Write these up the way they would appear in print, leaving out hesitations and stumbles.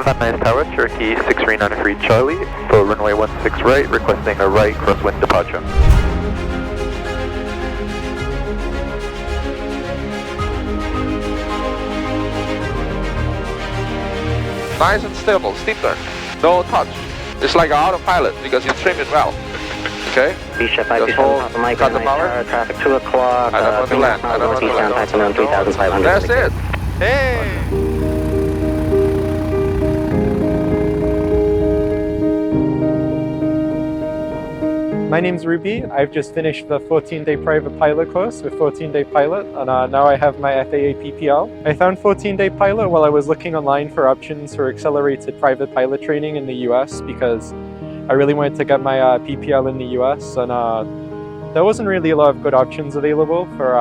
Van Nuys Tower, Turkey 6393 Charlie, for runway 16 right, requesting a right crosswind departure. Nice and stable, steep turn, no touch. It's like autopilot because you trim it well. Okay? Bishop 527 Papa Mike, cut the power. traffic 2 o'clock, I don't want to land, I don't want to land. northeast down 3,500. That's it. Hey! My name's Ruby. I've just finished the 14-day private pilot course with 14-day pilot, and now I have my FAA PPL. I found 14-day pilot while I was looking online for options for accelerated private pilot training in the US because I really wanted to get my PPL in the US, and there wasn't really a lot of good options available for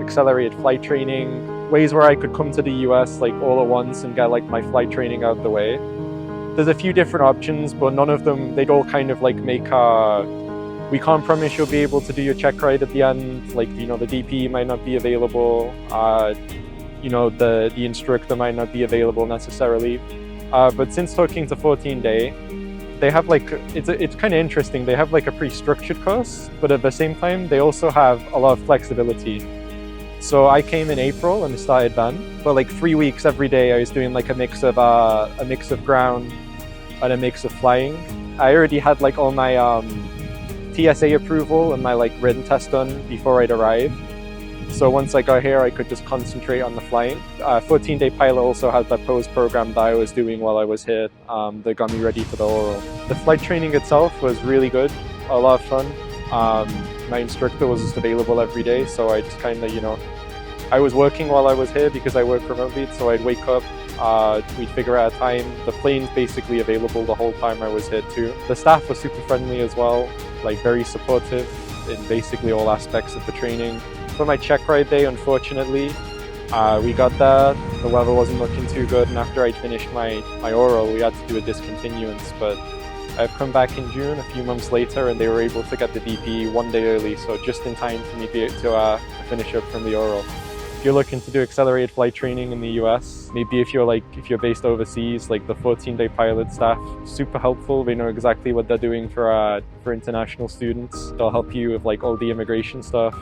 accelerated flight training, ways where I could come to the US like all at once and get like my flight training out of the way. There's a few different options, but none of them, they'd all kind of like make we can't promise you'll be able to do your check ride at the end, like, you know, the DP might not be available, you know, the instructor might not be available necessarily. But since talking to 14-day, they have like, it's kind of interesting, they have like a pretty structured course, but at the same time, they also have a lot of flexibility. So I came in April and started then. For like 3 weeks every day, I was doing like a mix of ground and a mix of flying. I already had like all my TSA approval and my like written test done before I'd arrive. So once I got here, I could just concentrate on the flying. 14-day pilot also had that pose program that I was doing while I was here that got me ready for the oral. The flight training itself was really good, a lot of fun. My instructor was just available every day, so I just kind of, you know, I was working while I was here because I work remotely, so I'd wake up, we'd figure out a time. The plane's basically available the whole time I was here too. The staff was super friendly as well, like very supportive in basically all aspects of the training. For my check ride day, unfortunately, we got there, the weather wasn't looking too good, and after I'd finished my oral, we had to do a discontinuance, but I've come back in June, a few months later, and they were able to get the DP 1 day early, so just in time for me to finish up from the oral. If you're looking to do accelerated flight training in the US, maybe if you're based overseas, like the 14-day pilot staff, super helpful. They know exactly what they're doing for international students. They'll help you with like all the immigration stuff,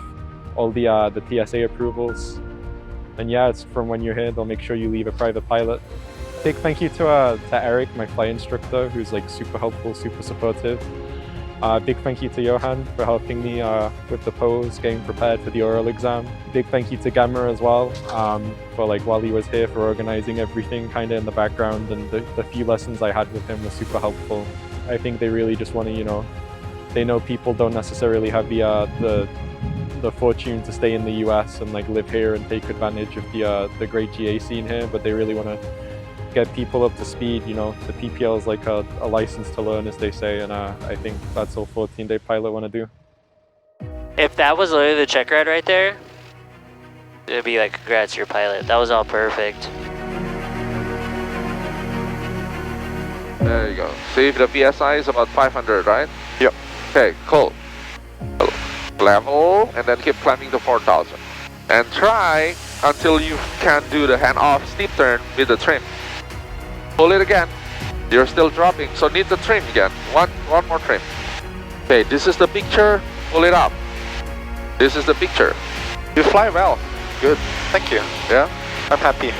all the TSA approvals. And yeah, it's from when you're here, they'll make sure you leave a private pilot. Big thank you to Eric, my flight instructor, who's like super helpful, super supportive. Big thank you to Johan for helping me with the pose, getting prepared for the oral exam. Big thank you to Gamma as well, for like while he was here, for organizing everything kind of in the background, and the few lessons I had with him were super helpful. I think they really just want to, you know, they know people don't necessarily have the fortune to stay in the US and like live here and take advantage of the great GA scene here, but they really want to get people up to speed. You know, the PPL is like a license to learn, as they say, and I think that's all 14-day pilot want to do. If that was literally the check ride right there, it'd be like, congrats, you're pilot. That was all perfect. There you go. See if the PSI is about 500, right? Yep. Okay, cool. Level, and then keep climbing to 4,000. And try until you can do the hand-off steep turn with the trim. Pull it again. You're still dropping, so need the trim again. One more trim. Okay, this is the picture. Pull it up. This is the picture. You fly well. Good. Thank you. Yeah? I'm happy.